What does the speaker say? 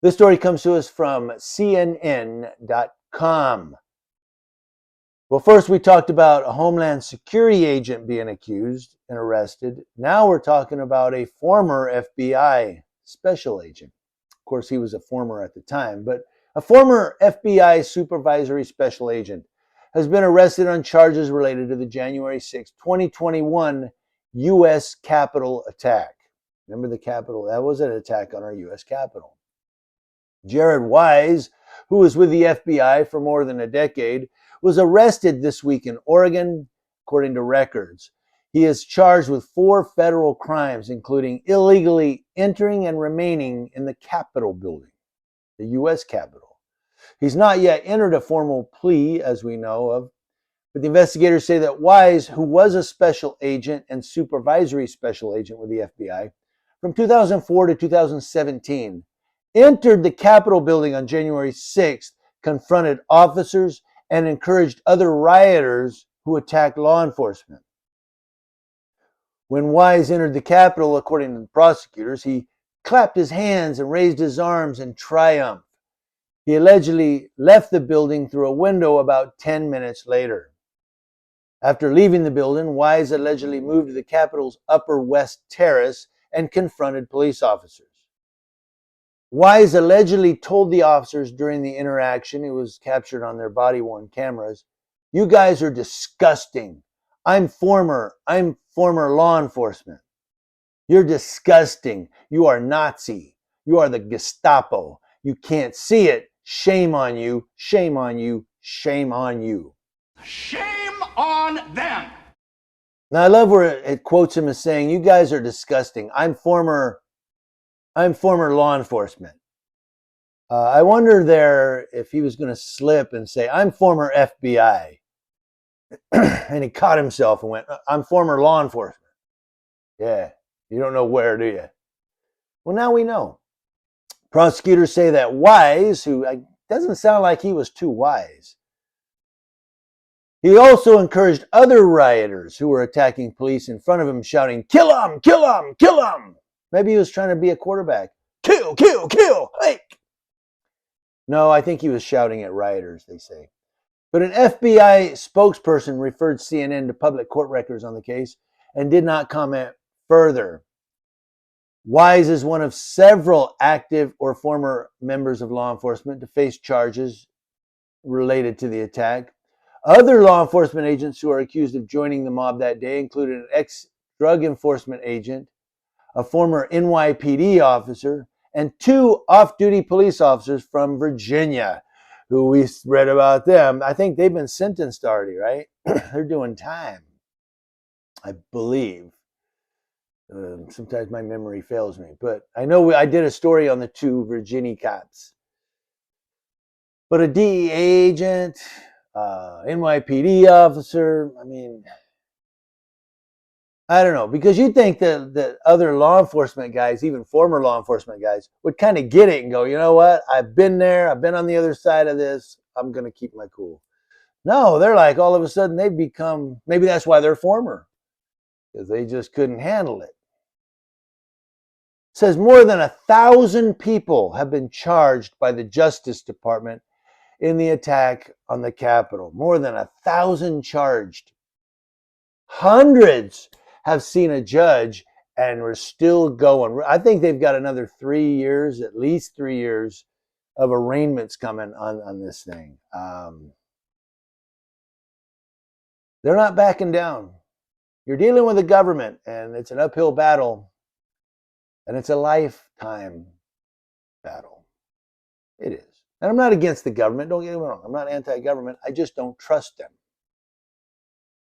This story comes to us from CNN.com. Well, first we talked about a Homeland Security agent being accused and arrested. Now we're talking about a former FBI special agent. Of course, he was a former at the time, but a former FBI Supervisory Special Agent has been arrested on charges related to the January 6, 2021 U.S. Capitol attack. Remember the Capitol? That was an attack on our U.S. Capitol. Jared Wise, who was with the FBI for more than a decade, was arrested this week in Oregon, according to records. He is charged with 4 federal crimes, including illegally entering and remaining in the Capitol building, the U.S. Capitol. He's not yet entered a formal plea, as we know of, but the investigators say that Wise, who was a special agent and supervisory special agent with the FBI from 2004 to 2017, entered the Capitol building on January 6th, confronted officers, and encouraged other rioters who attacked law enforcement. When Wise entered the Capitol, according to the prosecutors, he clapped his hands and raised his arms in triumph. He allegedly left the building through a window about 10 minutes later. After leaving the building, Wise allegedly moved to the Capitol's Upper West Terrace and confronted police officers. Wise allegedly told the officers during the interaction, it was captured on their body-worn cameras, "You guys are disgusting. I'm former law enforcement. You're disgusting. You are Nazi. You are the Gestapo. You can't see it. Shame on you. Shame on you. Shame on you." Shame on them. Now I love where it quotes him as saying, "You guys are disgusting. I'm former law enforcement." I wonder there if he was going to slip and say, "I'm former FBI." And he caught himself and went, "I'm former law enforcement." Yeah, you don't know where, do you? Well, now we know. Prosecutors say that Wise, who doesn't sound like he was too wise, he also encouraged other rioters who were attacking police in front of him, shouting, "Kill him, kill him, kill him." Maybe he was trying to be a quarterback. Kill, kill, kill, hey. No, I think he was shouting at rioters, they say. But an FBI spokesperson referred CNN to public court records on the case and did not comment further. Wise is one of several active or former members of law enforcement to face charges related to the attack. Other law enforcement agents who are accused of joining the mob that day included an ex-drug enforcement agent, a former NYPD officer, and 2 off-duty police officers from Virginia, who we read about them. I think they've been sentenced already, right? They're doing time, I believe. Sometimes my memory fails me, but I know I did a story on the 2 Virginia cops. But a DEA agent, NYPD officer, I don't know, because you think that other law enforcement guys, even former law enforcement guys, would kind of get it and go, "You know what? I've been there. I've been on the other side of this. I'm going to keep my cool." No, they're like, all of a sudden they've become, maybe that's why they're former, because they just couldn't handle it. It says more than 1,000 people have been charged by the Justice Department in the attack on the Capitol. More than 1,000 charged. Hundreds have seen a judge and we're still going. I think they've got another 3 years, at least 3 years of arraignments coming on this thing. They're not backing down. You're dealing with the government and it's an uphill battle and it's a lifetime battle. It is. And I'm not against the government. Don't get me wrong. I'm not anti-government. I just don't trust them.